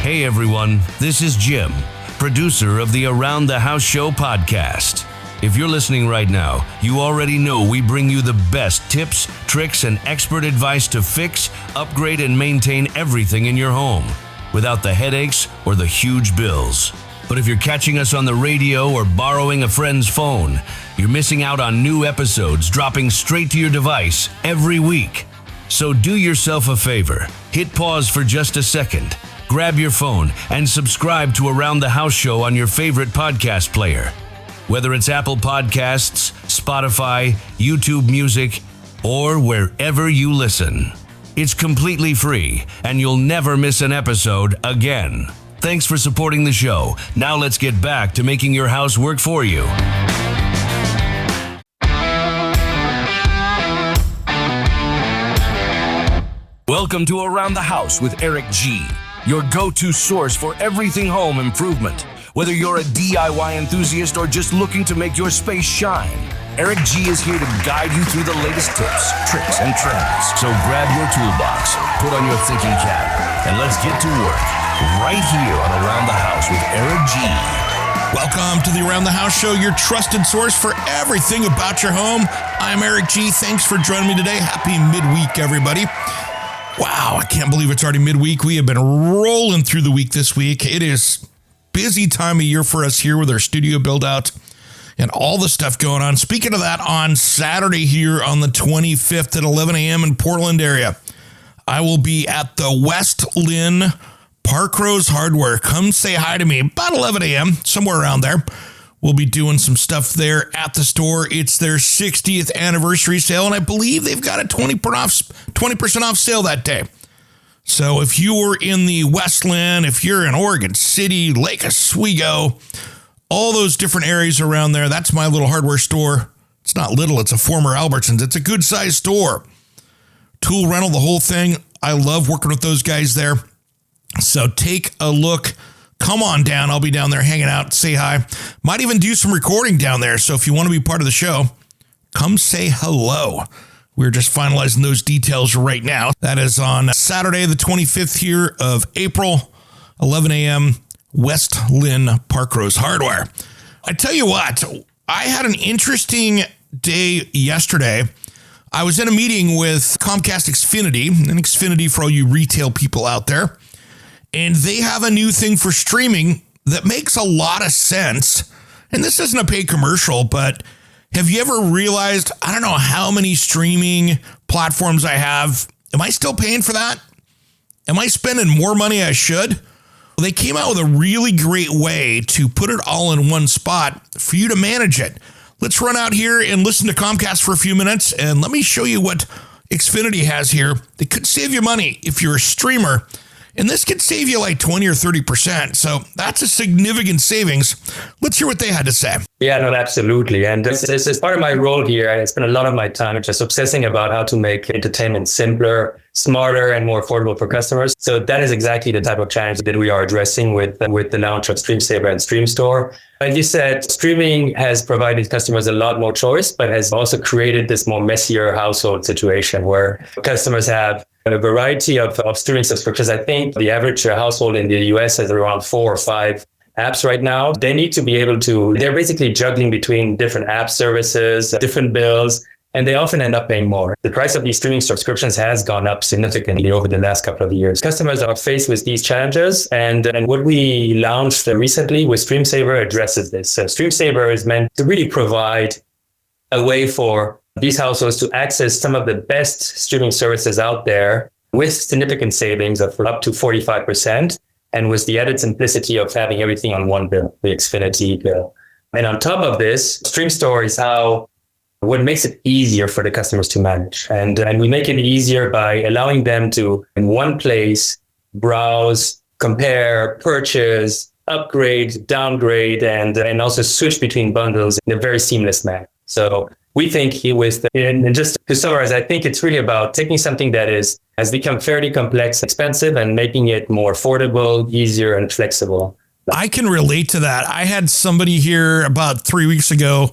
Hey everyone, this is Jim, producer of the Around the House Show podcast. If you're listening right now, you already know we bring you the best tips, tricks, and expert advice to fix, upgrade, and maintain everything in your home without the headaches or the huge bills. But if you're catching us on the radio or borrowing a friend's phone, you're missing out on new episodes dropping straight to your device every week. So do yourself a favor, hit pause for just a second, grab your phone, and subscribe to Around the House Show on your favorite podcast player. Whether it's Apple Podcasts, Spotify, YouTube Music, or wherever you listen. It's completely free, and you'll never miss an episode again. Thanks for supporting the show. Now let's get back to making your house work for you. Welcome to Around the House with Eric G., your go-to source for everything home improvement. Whether you're a DIY enthusiast or just looking to make your space shine, Eric G. is here to guide you through the latest tips, tricks, and trends. So grab your toolbox, put on your thinking cap, and let's get to work right here on Around the House with Eric G. Welcome to the Around the House Show, your trusted source for everything about your home. I'm Eric G. Thanks for joining me today. Happy midweek, everybody. Wow, I can't believe it's already midweek. We have been rolling through the week this week. It is busy time of year for us here with our studio build out and all the stuff going on. Speaking of that, on Saturday here on the 25th at 11 a.m. in Portland area, I will be at the West Lynn Parkrose Hardware. Come say hi to me about 11 a.m., somewhere around there. We'll be doing some stuff there at the store. It's their 60th anniversary sale, and I believe they've got a 20% off sale that day. So if you're in the West Lynn, if you're in Oregon City, Lake Oswego, all those different areas around there, that's my little hardware store. It's not little, it's a former Albertsons. It's a good-sized store. Tool rental, the whole thing. I love working with those guys there. So take a look. Come on down. I'll be down there hanging out. Say hi. Might even do some recording down there. So if you want to be part of the show, come say hello. We're just finalizing those details right now. That is on Saturday, the 25th here of April, 11 a.m., West Lynn Parkrose Hardware. I tell you what, I had an interesting day yesterday. I was in a meeting with Comcast Xfinity, and Xfinity for all you retail people out there. And they have a new thing for streaming that makes a lot of sense. And this isn't a paid commercial, but have you ever realized, I don't know how many streaming platforms I have. Am I still paying for that? Am I spending more money I should? Well, they came out with a really great way to put it all in one spot for you to manage it. Let's run out here and listen to Comcast for a few minutes, and let me show you what Xfinity has here that could save you money if you're a streamer. And this could save you like 20 or 30%. So that's a significant savings. Let's hear what they had to say. Yeah, no, absolutely. And this is part of my role here. I spend a lot of my time just obsessing about how to make entertainment simpler, smarter, and more affordable for customers. So that is exactly the type of challenge that we are addressing with the launch of StreamSaver and StreamStore. Like you said, streaming has provided customers a lot more choice, but has also created this more messier household situation where customers have a variety of streaming subscriptions. I think the average household in the US has around 4 or 5 apps right now. They need to be able to, they're basically juggling between different app services, different bills, and they often end up paying more. The price of these streaming subscriptions has gone up significantly over the last couple of years. Customers are faced with these challenges, and what we launched recently with StreamSaver addresses this. So StreamSaver is meant to really provide a way for these households to access some of the best streaming services out there with significant savings of up to 45%, and with the added simplicity of having everything on one bill, the Xfinity bill. And on top of this, StreamStore is what makes it easier for the customers to manage. And we make it easier by allowing them to, in one place, browse, compare, purchase, upgrade, downgrade, and also switch between bundles in a very seamless manner. So we think and just to summarize, I think it's really about taking something that has become fairly complex, expensive, and making it more affordable, easier, and flexible. I can relate to that. I had somebody here about 3 weeks ago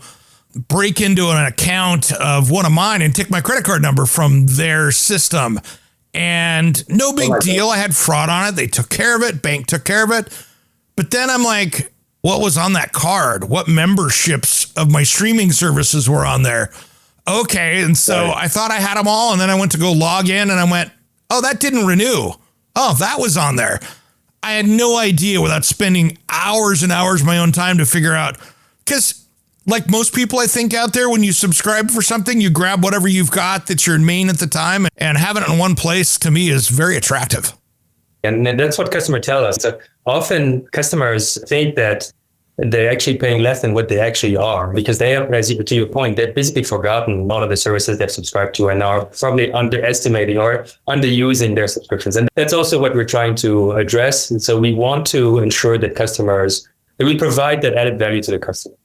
break into an account of one of mine and take my credit card number from their system. and no big deal. I had fraud on it. They took care of it. Bank took care of it. But then I'm like, what was on that card? What memberships of my streaming services were on there? Okay. And so I thought I had them all. And then I went to go log in and I went, oh, that didn't renew. Oh, that was on there. I had no idea without spending hours and hours of my own time to figure out, because like most people, I think out there, when you subscribe for something, you grab whatever you've got that's your main at the time, and having it in one place to me is very attractive. And that's what customers tell us. So often customers think that they're actually paying less than what they actually are, because they have, to your point, they've basically forgotten a lot of the services they've subscribed to and are probably underestimating or underusing their subscriptions. And that's also what we're trying to address. And so we want to ensure that that we provide that added value to the customer.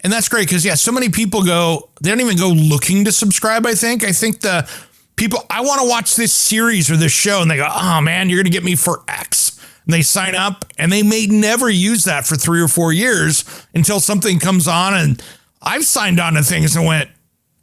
And that's great because, so many people they don't even go looking to subscribe, I think. I think the people, I want to watch this series or this show, and they go, oh man, you're going to get me for X. And they sign up and they may never use that for 3 or 4 years until something comes on. And I've signed on to things and went,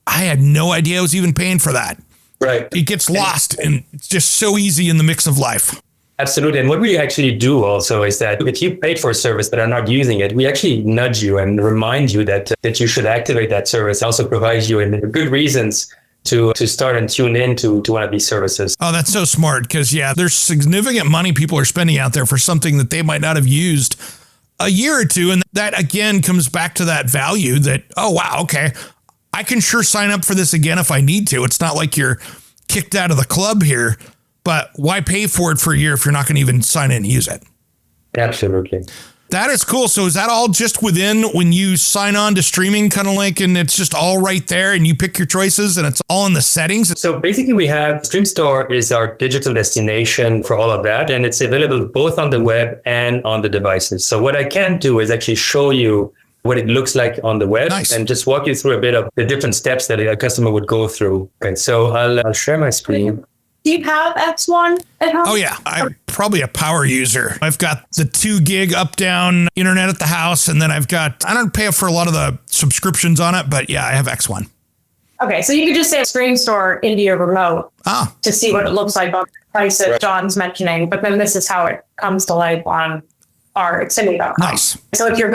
I had no idea I was even paying for that. Right. It gets lost and it's just so easy in the mix of life. Absolutely. And what we actually do also is that if you paid for a service but are not using it, we actually nudge you and remind you that you should activate that service. Also provide you with good reasons to start and tune in to one of these services. Oh, that's so smart because, there's significant money people are spending out there for something that they might not have used a year or two. And that, again, comes back to that value that, oh, wow, okay, I can sure sign up for this again if I need to. It's not like you're kicked out of the club here, but why pay for it for a year if you're not going to even sign in and use it? Absolutely. That is cool. So is that all just within when you sign on to streaming, kind of like, and it's just all right there and you pick your choices and it's all in the settings? So basically we have Stream Store is our digital destination for all of that. And it's available both on the web and on the devices. So what I can do is actually show you what it looks like on the web and just walk you through a bit of the different steps that a customer would go through. Okay, so I'll share my screen. Do you have X1 at home? Oh, yeah. I'm probably a power user. I've got the 2 gig up, down internet at the house. And then I don't pay for a lot of the subscriptions on it, but I have X1. Okay. So you could just say Stream Store into your remote to see what it looks like on the prices John's mentioning. But then this is how it comes to life on our Xfinity.com. Nice. So if you're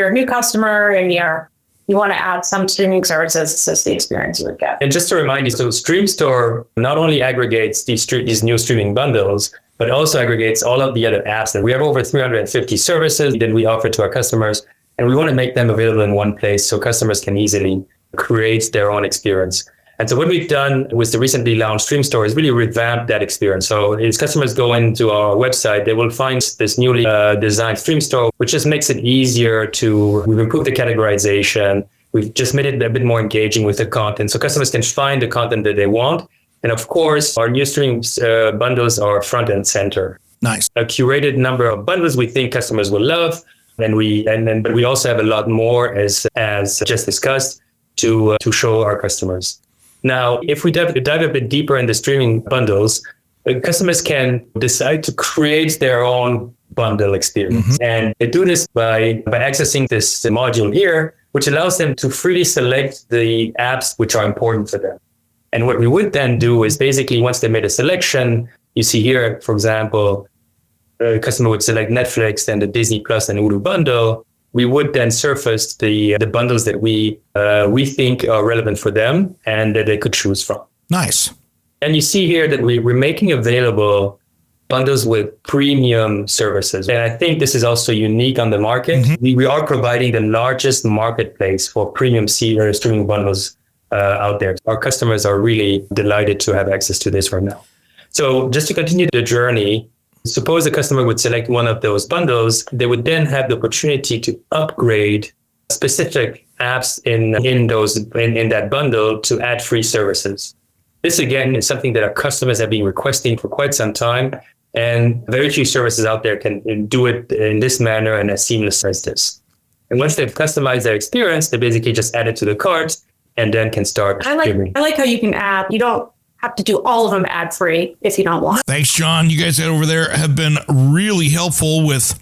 a new customer and you want to add some streaming services, this is the experience you would get. And just to remind you, so Stream Store not only aggregates these new streaming bundles, but also aggregates all of the other apps that we have over 350 services that we offer to our customers. And we want to make them available in one place so customers can easily create their own experience. And so what we've done with the recently launched Stream Store is really revamp that experience. So as customers go into our website, they will find this newly designed Stream Store, which just makes it easier we've improved the categorization. We've just made it a bit more engaging with the content so customers can find the content that they want. And of course, our new streaming bundles are front and center. Nice. A curated number of bundles we think customers will love. But we also have a lot more as just discussed to show our customers. Now, if we dive a bit deeper in the streaming bundles, customers can decide to create their own bundle experience. Mm-hmm. And they do this by accessing this module here, which allows them to freely select the apps which are important to them. And what we would then do is basically, once they made a selection, you see here, for example, a customer would select Netflix and the Disney Plus and Hulu bundle. We would then surface the bundles that we think are relevant for them and that they could choose from. Nice. And you see here that we're making available bundles with premium services. And I think this is also unique on the market. Mm-hmm. We are providing the largest marketplace for premium streaming bundles out there. Our customers are really delighted to have access to this right now. So just to continue the journey, suppose the customer would select one of those bundles, they would then have the opportunity to upgrade specific apps in that bundle to add free services. This, again, is something that our customers have been requesting for quite some time, and very few services out there can do it in this manner and as seamless as this. And once they've customized their experience, they basically just add it to the cart and then can start streaming. I like how you can add, you don't have to do all of them ad free if you don't want. Thanks, John. You guys over there have been really helpful with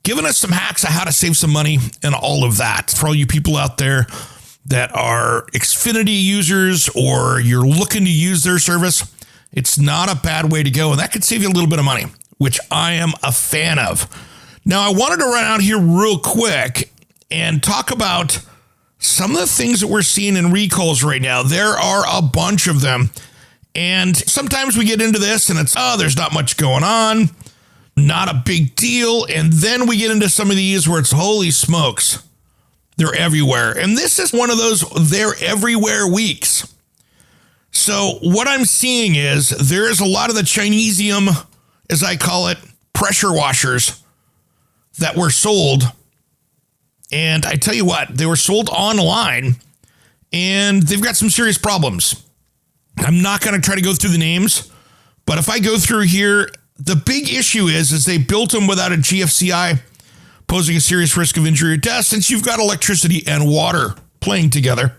giving us some hacks on how to save some money and all of that. For all you people out there that are Xfinity users or you're looking to use their service, It's not a bad way to go, and that could save you a little bit of money, which I am a fan of. Now, I wanted to run out here real quick and talk about some of the things that we're seeing in recalls right now. There are a bunch of them, and sometimes we get into this and it's, there's not much going on, not a big deal, and then we get into some of these where it's, holy smokes, they're everywhere. And this is one of those they're everywhere weeks. So what I'm seeing is there is a lot of the Chinesium, as I call it, pressure washers that were sold. And I tell you what, they were sold online and they've got some serious problems. I'm not going to try to go through the names, but if I go through here, the big issue is they built them without a GFCI, posing a serious risk of injury or death since you've got electricity and water playing together.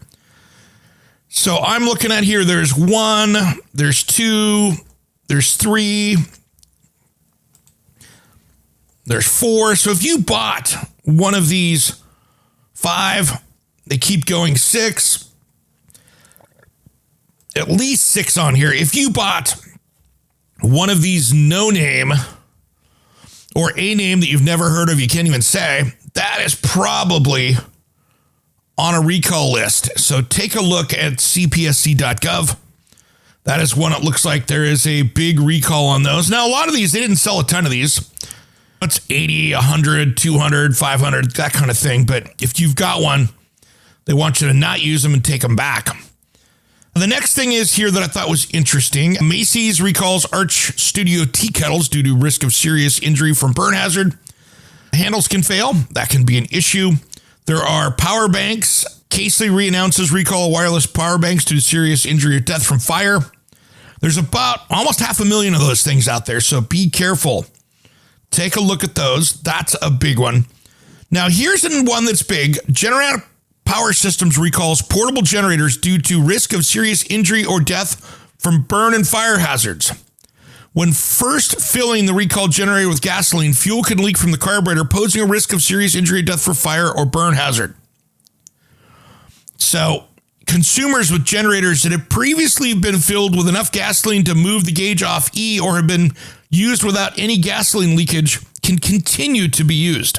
So I'm looking at here, there's 1, there's 2, there's 3, there's 4. So if you bought one of these 5, they keep going 6, at least 6 on here. If you bought one of these no name or a name that you've never heard of, you can't even say, that is probably on a recall list. So take a look at cpsc.gov. That is one. It looks like there is a big recall on those. Now, a lot of these, they didn't sell a ton of these. It's 80, 100, 200, 500, that kind of thing. But if you've got one, they want you to not use them and take them back. The next thing is here that I thought was interesting. Macy's recalls Arch Studio tea kettles due to risk of serious injury from burn hazard. Handles can fail. That can be an issue. There are power banks. Casely reannounces recall of wireless power banks due to serious injury or death from fire. There's about almost 500,000 of those things out there, so be careful. Take a look at those. That's a big one. Now, here's one that's big. Generac Power Systems recalls portable generators due to risk of serious injury or death from burn and fire hazards. When first filling the recalled generator with gasoline, fuel can leak from the carburetor, posing a risk of serious injury or death for fire or burn hazard. So, consumers with generators that have previously been filled with enough gasoline to move the gauge off E or have been used without any gasoline leakage can continue to be used.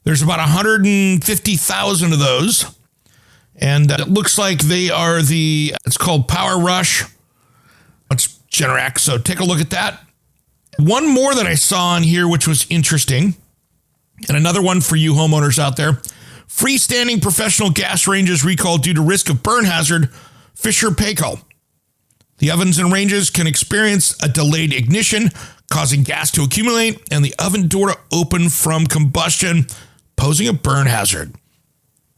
There's about 150,000 of those. And it looks like they are it's called Power Rush. It's Generac, so take a look at that. One more that I saw on here, which was interesting, and another one for you homeowners out there. Freestanding professional gas ranges recalled due to risk of burn hazard, Fisher-Paykel. The ovens and ranges can experience a delayed ignition, causing gas to accumulate, and the oven door to open from combustion, posing a burn hazard.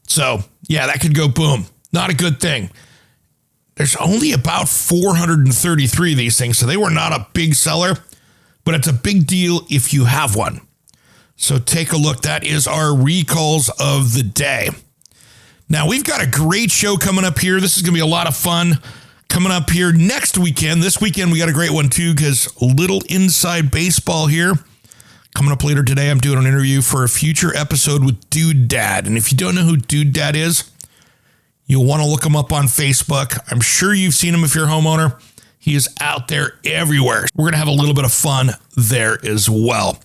So, yeah, that could go boom. Not a good thing. There's only about 433 of these things, so they were not a big seller, but it's a big deal if you have one. So take a look. That is our recalls of the day. Now, we've got a great show coming up here. This is going to be a lot of fun coming up here next weekend. This weekend, we got a great one, too, because a little inside baseball here. Coming up later today, I'm doing an interview for a future episode with Dude Dad. And if you don't know who Dude Dad is, you'll want to look him up on Facebook. I'm sure you've seen him if you're a homeowner. He is out there everywhere. We're going to have a little bit of fun there as well.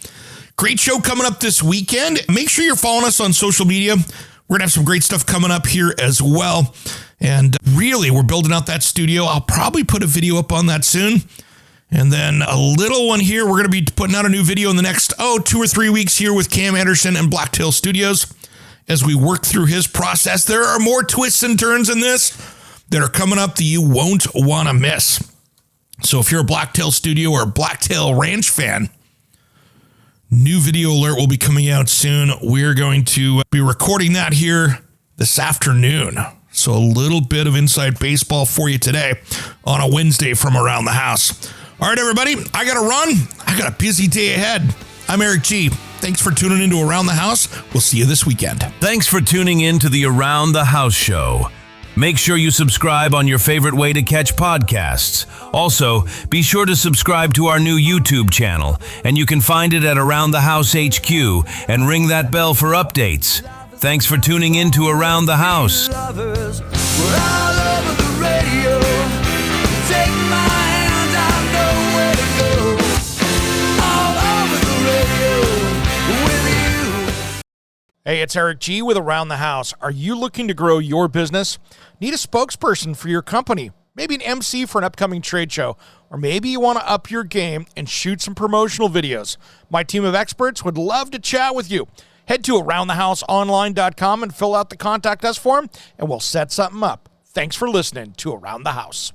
Great show coming up this weekend. Make sure you're following us on social media. We're going to have some great stuff coming up here as well. And really, we're building out that studio. I'll probably put a video up on that soon. And then a little one here. We're going to be putting out a new video in the next, 2 or 3 weeks here with Cam Anderson and Blacktail Studios as we work through his process. There are more twists and turns in this that are coming up that you won't want to miss. So if you're a Blacktail Studio or a Blacktail Ranch fan, new video alert will be coming out soon. We're going to be recording that here this afternoon. So a little bit of inside baseball for you today on a Wednesday from around the house. All right, everybody, I got to run. I got a busy day ahead. I'm Eric G. Thanks for tuning into Around the House. We'll see you this weekend. Thanks for tuning in to the Around the House show. Make sure you subscribe on your favorite way to catch podcasts. Also, be sure to subscribe to our new YouTube channel, and you can find it at Around the House HQ, and ring that bell for updates. Thanks for tuning in to Around the House. Hey, it's Eric G. with Around the House. Are you looking to grow your business? Need a spokesperson for your company? Maybe an MC for an upcoming trade show? Or maybe you want to up your game and shoot some promotional videos? My team of experts would love to chat with you. Head to aroundthehouseonline.com and fill out the Contact Us form, and we'll set something up. Thanks for listening to Around the House.